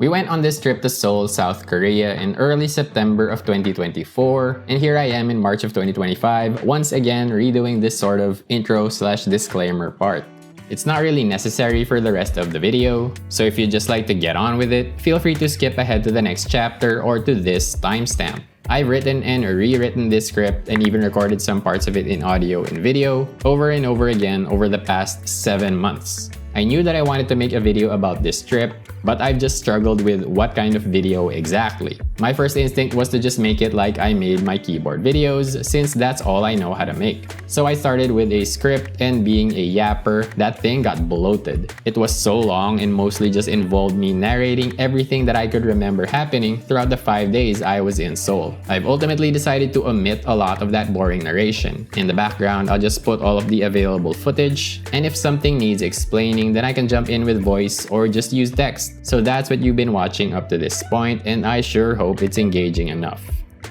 We went on this trip to Seoul, South Korea in early September of 2024, and here I am in March of 2025, once again redoing this sort of intro/disclaimer part. It's not really necessary for the rest of the video, so if you'd just like to get on with it, feel free to skip ahead to the next chapter or to this timestamp. I've written and rewritten this script and even recorded some parts of it in audio and video over and over again over the past 7 months. I knew that I wanted to make a video about this trip, but I've just struggled with what kind of video exactly. My first instinct was to just make it like I made my keyboard videos, since that's all I know how to make. So I started with a script, and being a yapper, that thing got bloated. It was so long and mostly just involved me narrating everything that I could remember happening throughout the 5 days I was in Seoul. I've ultimately decided to omit a lot of that boring narration. In the background, I'll just put all of the available footage, and if something needs explaining, then I can jump in with voice or just use text. So that's what you've been watching up to this point, and I sure hope it's engaging enough.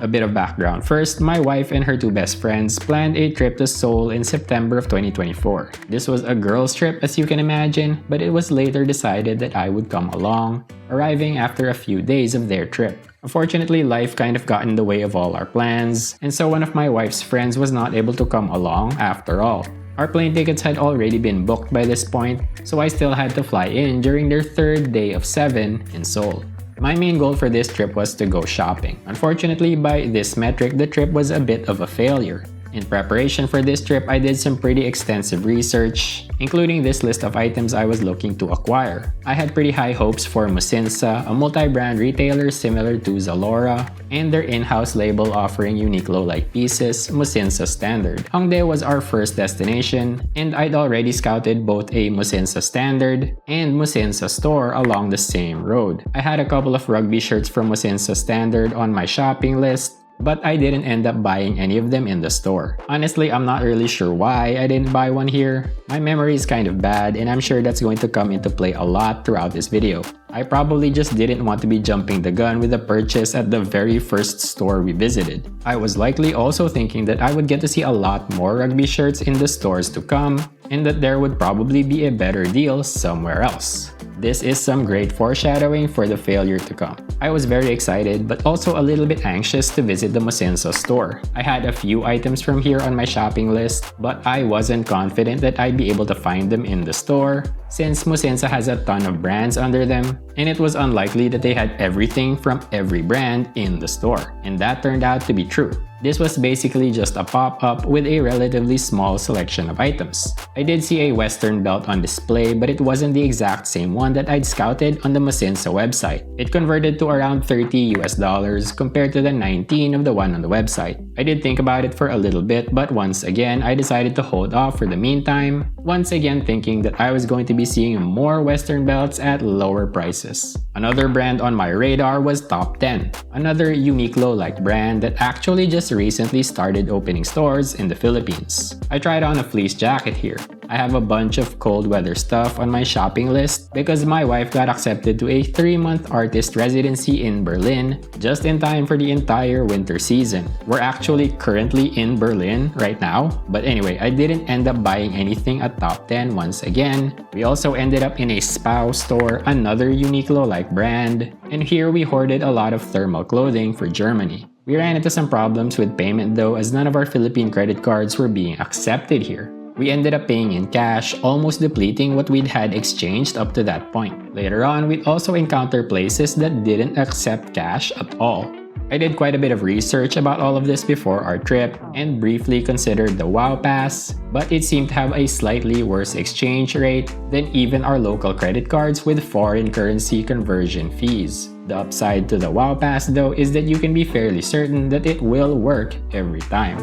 A bit of background first, my wife and her 2 best friends planned a trip to Seoul in September of 2024. This was a girls' trip, as you can imagine, but it was later decided that I would come along, arriving after a few days of their trip. Unfortunately, life kind of got in the way of all our plans, and so one of my wife's friends was not able to come along after all. Our plane tickets had already been booked by this point, so I still had to fly in during their 3rd day of 7 in Seoul. My main goal for this trip was to go shopping. Unfortunately, by this metric, the trip was a bit of a failure. In preparation for this trip, I did some pretty extensive research, including this list of items I was looking to acquire. I had pretty high hopes for Musinsa, a multi-brand retailer similar to Zalora, and their in-house label offering Uniqlo-like pieces, Musinsa Standard. Hongdae was our first destination, and I'd already scouted both a Musinsa Standard and Musinsa store along the same road. I had a couple of rugby shirts from Musinsa Standard on my shopping list, but I didn't end up buying any of them in the store. Honestly, I'm not really sure why I didn't buy one here. My memory is kind of bad, and I'm sure that's going to come into play a lot throughout this video. I probably just didn't want to be jumping the gun with a purchase at the very first store we visited. I was likely also thinking that I would get to see a lot more rugby shirts in the stores to come, and that there would probably be a better deal somewhere else. This is some great foreshadowing for the failure to come. I was very excited, but also a little bit anxious to visit the Musinsa store. I had a few items from here on my shopping list, but I wasn't confident that I'd be able to find them in the store, since Musinsa has a ton of brands under them, and it was unlikely that they had everything from every brand in the store. And that turned out to be true. This was basically just a pop-up with a relatively small selection of items. I did see a Western belt on display, but it wasn't the exact same one that I'd scouted on the Musinsa website. It converted to around $30 compared to the 19 of the one on the website. I did think about it for a little bit, but once again, I decided to hold off for the meantime, once again thinking that I was going to be seeing more Western belts at lower prices. Another brand on my radar was Top 10, another Uniqlo-like brand that actually just recently started opening stores in the Philippines. I tried on a fleece jacket here. I have a bunch of cold weather stuff on my shopping list because my wife got accepted to a 3-month artist residency in Berlin just in time for the entire winter season. We're actually currently in Berlin right now, but anyway, I didn't end up buying anything at Top 10 once again. We also ended up in a Spau store, another Uniqlo-like brand, and here we hoarded a lot of thermal clothing for Germany. We ran into some problems with payment though, as none of our Philippine credit cards were being accepted here. We ended up paying in cash, almost depleting what we'd had exchanged up to that point. Later on, we'd also encounter places that didn't accept cash at all. I did quite a bit of research about all of this before our trip and briefly considered the WOW Pass, but it seemed to have a slightly worse exchange rate than even our local credit cards with foreign currency conversion fees. The upside to the WOW Pass though is that you can be fairly certain that it will work every time.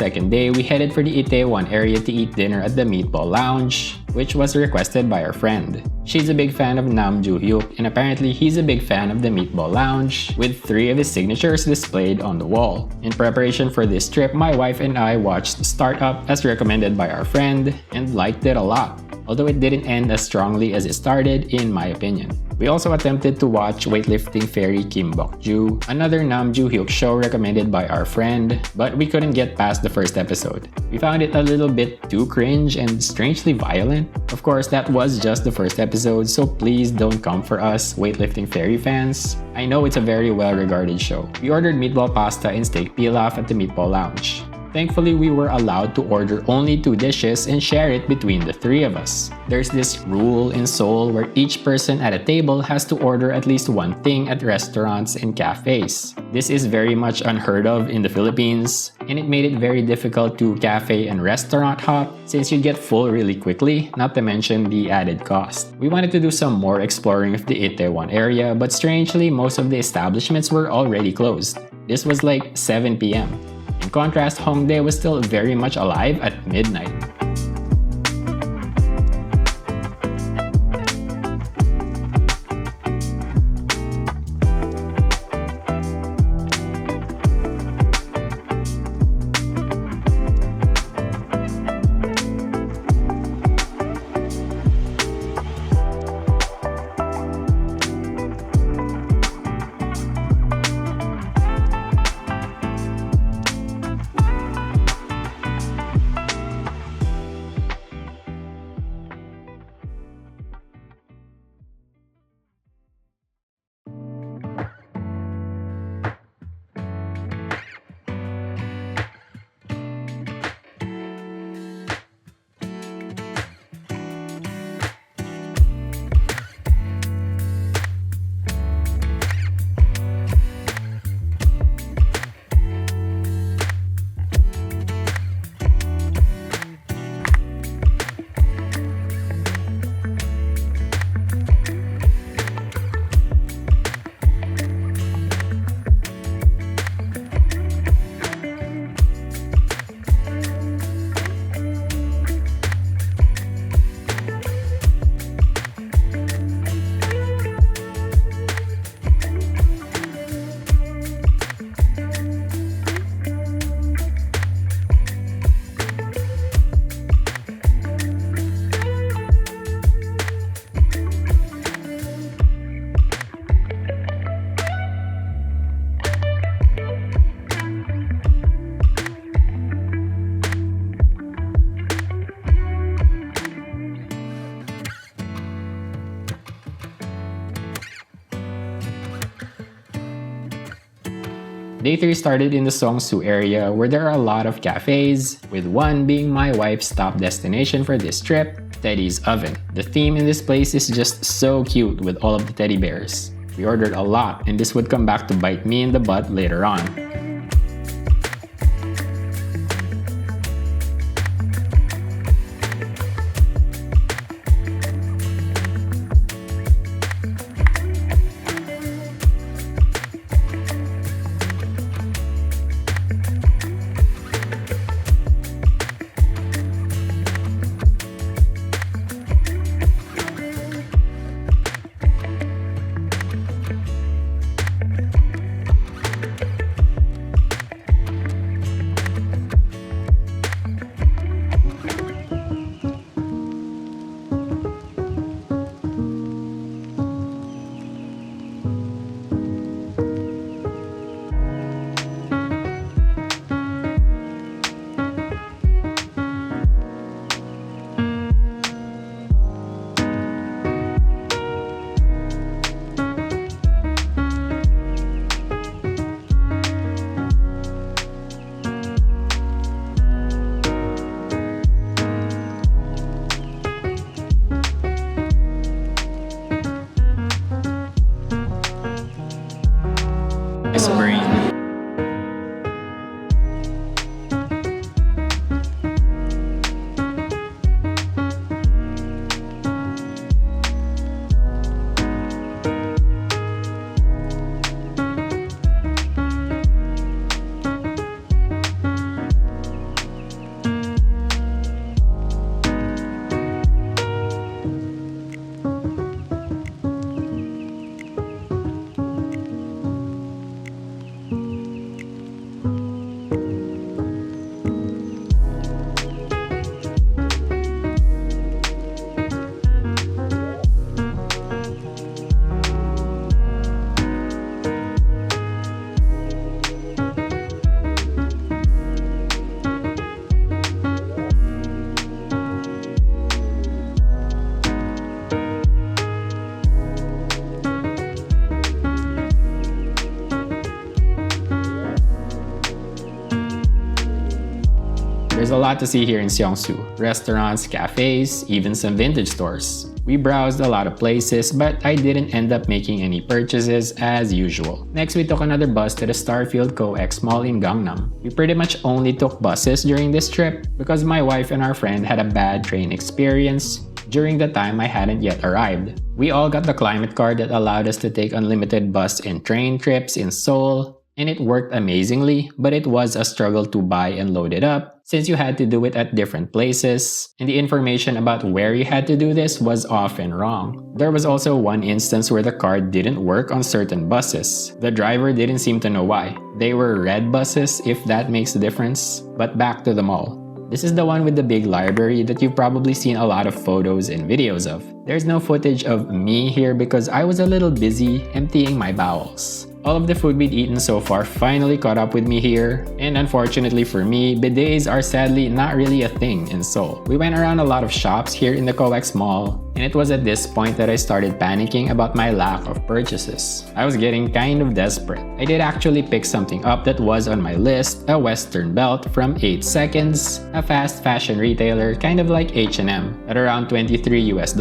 second day, we headed for the Itaewon area to eat dinner at the Meatball Lounge, which was requested by our friend. She's a big fan of Nam Joo Hyuk, and apparently he's a big fan of the Meatball Lounge, with 3 of his signatures displayed on the wall. In preparation for this trip, my wife and I watched Startup as recommended by our friend, and liked it a lot, although it didn't end as strongly as it started, in my opinion. We also attempted to watch Weightlifting Fairy Kim Bok-ju, another Nam Joo Hyuk show recommended by our friend, but we couldn't get past the first episode. We found it a little bit too cringe and strangely violent. Of course, that was just the first episode, so please don't come for us, Weightlifting Fairy fans. I know it's a very well-regarded show. We ordered meatball pasta and steak pilaf at the Meatball Lounge. Thankfully, we were allowed to order only 2 dishes and share it between the 3 of us. There's this rule in Seoul where each person at a table has to order at least one thing at restaurants and cafes. This is very much unheard of in the Philippines, and it made it very difficult to cafe and restaurant hop since you'd get full really quickly, not to mention the added cost. We wanted to do some more exploring of the Itaewon area, but strangely, most of the establishments were already closed. This was like 7 p.m. In contrast, Hongdae was still very much alive at midnight. Day 3 started in the Seongsu area where there are a lot of cafes, with one being my wife's top destination for this trip, Teddy's Oven. The theme in this place is just so cute with all of the teddy bears. We ordered a lot, and this would come back to bite me in the butt later on. There's a lot to see here in Seongsu. Restaurants, cafes, even some vintage stores. We browsed a lot of places, but I didn't end up making any purchases as usual. Next, we took another bus to the Starfield Co-X Mall in Gangnam. We pretty much only took buses during this trip because my wife and our friend had a bad train experience during the time I hadn't yet arrived. We all got the climate card that allowed us to take unlimited bus and train trips in Seoul, and it worked amazingly, but it was a struggle to buy and load it up since you had to do it at different places, and the information about where you had to do this was often wrong. There was also one instance where the card didn't work on certain buses. The driver didn't seem to know why. They were red buses, if that makes a difference. But back to the mall. This is the one with the big library that you've probably seen a lot of photos and videos of. There's no footage of me here because I was a little busy emptying my bowels. All of the food we'd eaten so far finally caught up with me here, and unfortunately for me, bidets are sadly not really a thing in Seoul. We went around a lot of shops here in the COEX Mall, and it was at this point that I started panicking about my lack of purchases. I was getting kind of desperate. I did actually pick something up that was on my list, a Western belt from 8 Seconds, a fast fashion retailer kind of like H&M. At around $23 US,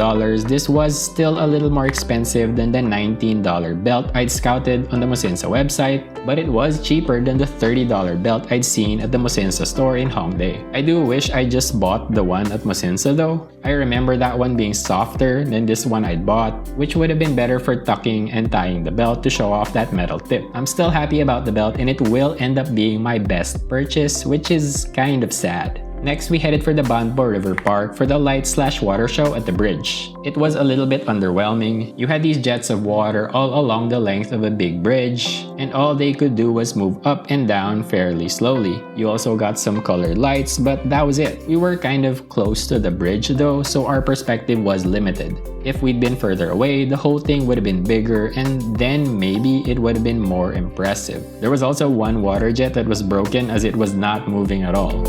this was still a little more expensive than the $19 belt I'd scouted on the Mosinsa website, but it was cheaper than the $30 belt I'd seen at the Mosinsa store in Hongdae. I do wish I just bought the one at Mosinsa though. I remember that one being softer than this one I'd bought, which would have been better for tucking and tying the belt to show off that metal tip. I'm still happy about the belt and it will end up being my best purchase, which is kind of sad. Next, we headed for the Banpo River Park for the light/water show at the bridge. It was a little bit underwhelming. You had these jets of water all along the length of a big bridge, and all they could do was move up and down fairly slowly. You also got some colored lights, but that was it. We were kind of close to the bridge though, so our perspective was limited. If we'd been further away, the whole thing would have been bigger, and then maybe it would have been more impressive. There was also one water jet that was broken as it was not moving at all.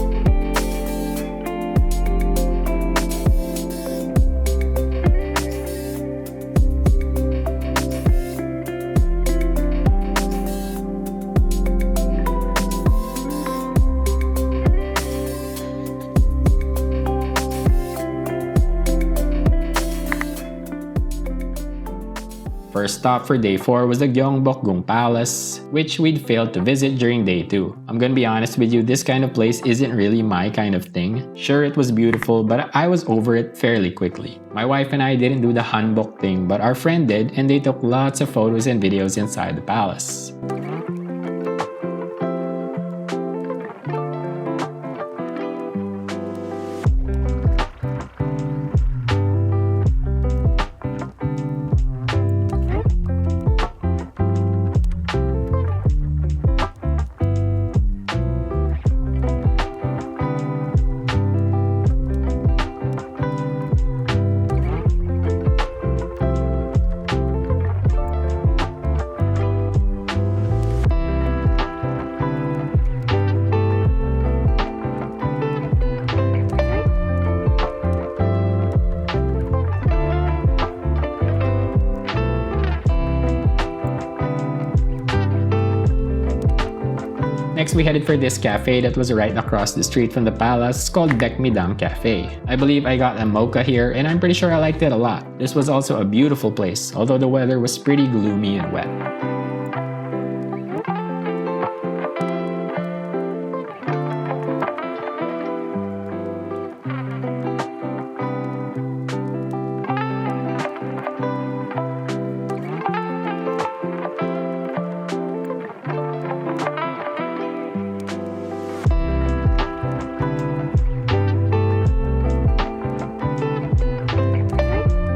First stop for day 4 was the Gyeongbokgung Palace, which we'd failed to visit during day 2. I'm gonna be honest with you, this kind of place isn't really my kind of thing. Sure, it was beautiful, but I was over it fairly quickly. My wife and I didn't do the hanbok thing, but our friend did, and they took lots of photos and videos inside the palace. Next, we headed for this cafe that was right across the street from the palace called Baekmidang Cafe. I believe I got a mocha here and I'm pretty sure I liked it a lot. This was also a beautiful place, although the weather was pretty gloomy and wet.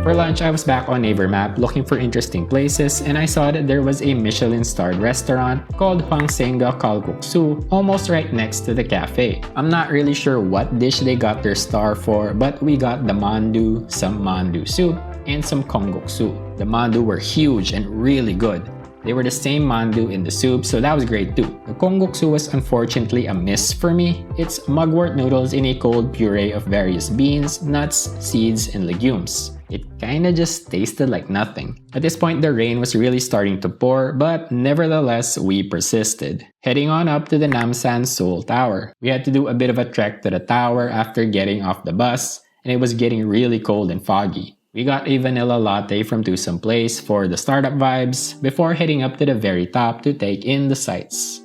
For lunch, I was back on Naver Map looking for interesting places, and I saw that there was a Michelin-starred restaurant called Hwangsenga Kalguksu almost right next to the cafe. I'm not really sure what dish they got their star for, but we got the mandu, some mandu soup, and some kongguksu. The mandu were huge and really good. They were the same mandu in the soup, so that was great too. The kongguksu was unfortunately a miss for me. It's mugwort noodles in a cold puree of various beans, nuts, seeds, and legumes. It kinda just tasted like nothing. At this point, the rain was really starting to pour, but nevertheless, we persisted. Heading on up to the Namsan Seoul Tower. We had to do a bit of a trek to the tower after getting off the bus, and it was getting really cold and foggy. We got a vanilla latte from Tusum Place for the startup vibes before heading up to the very top to take in the sights.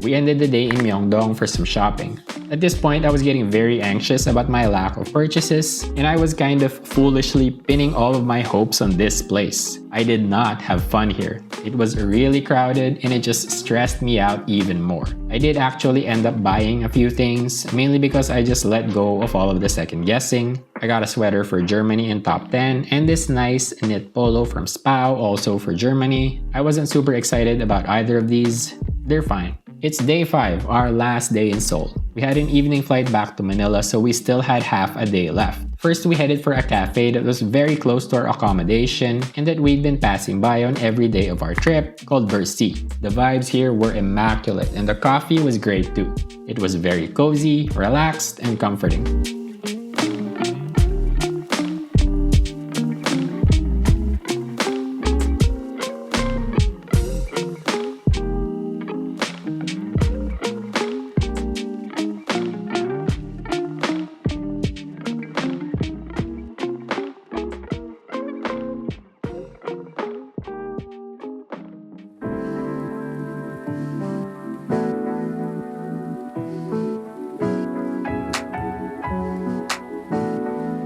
We ended the day in Myeongdong for some shopping. At this point, I was getting very anxious about my lack of purchases, and I was kind of foolishly pinning all of my hopes on this place. I did not have fun here. It was really crowded and it just stressed me out even more. I did actually end up buying a few things, mainly because I just let go of all of the second guessing. I got a sweater for Germany in top 10 and this nice knit polo from Spau also for Germany. I wasn't super excited about either of these. They're fine. It's day 5, our last day in Seoul. We had an evening flight back to Manila, so we still had half a day left. First, we headed for a cafe that was very close to our accommodation and that we'd been passing by on every day of our trip, called Versi. The vibes here were immaculate and the coffee was great too. It was very cozy, relaxed, and comforting.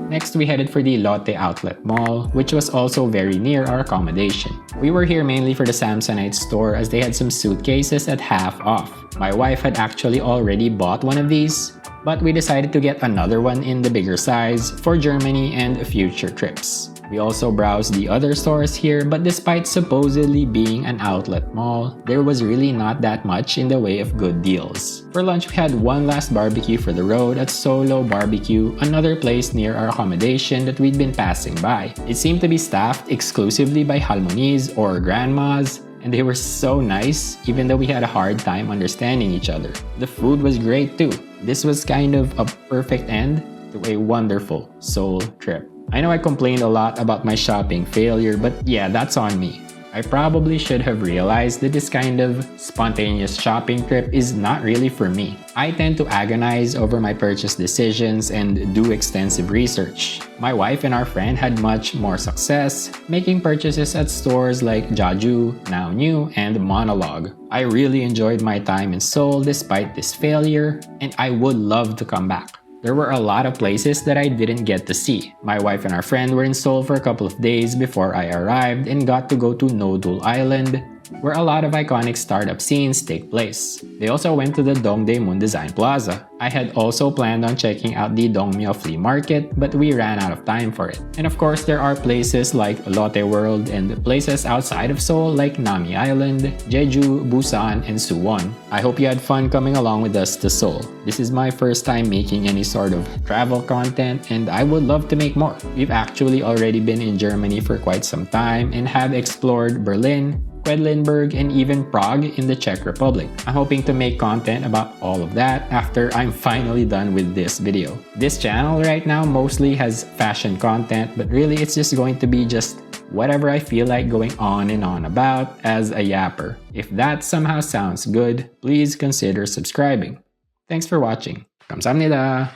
Next, we headed for the Lotte Outlet Mall, which was also very near our accommodation. We were here mainly for the Samsonite store as they had some suitcases at half off. My wife had actually already bought one of these, but we decided to get another one in the bigger size for Germany and future trips. We also browsed the other stores here, but despite supposedly being an outlet mall, there was really not that much in the way of good deals. For lunch, we had one last barbecue for the road at Solo Barbecue, another place near our accommodation that we'd been passing by. It seemed to be staffed exclusively by halmonis or grandmas, and they were so nice even though we had a hard time understanding each other. The food was great too. This was kind of a perfect end to a wonderful Seoul trip. I know I complained a lot about my shopping failure, but yeah, that's on me. I probably should have realized that this kind of spontaneous shopping trip is not really for me. I tend to agonize over my purchase decisions and do extensive research. My wife and our friend had much more success making purchases at stores like Jeju, Now New, and Monologue. I really enjoyed my time in Seoul despite this failure, and I would love to come back. There were a lot of places that I didn't get to see. My wife and our friend were in Seoul for a couple of days before I arrived and got to go to Nodul Island, where a lot of iconic startup scenes take place. They also went to the Dongdaemun Design Plaza. I had also planned on checking out the Dongmyo Flea Market, but we ran out of time for it. And of course, there are places like Lotte World and places outside of Seoul like Nami Island, Jeju, Busan, and Suwon. I hope you had fun coming along with us to Seoul. This is my first time making any sort of travel content, and I would love to make more. We've actually already been in Germany for quite some time and have explored Berlin, Quedlinburg, and even Prague in the Czech Republic. I'm hoping to make content about all of that after I'm finally done with this video. This channel right now mostly has fashion content, but really it's just going to be just whatever I feel like going on and on about as a yapper. If that somehow sounds good, please consider subscribing. Thanks for watching. 감사합니다.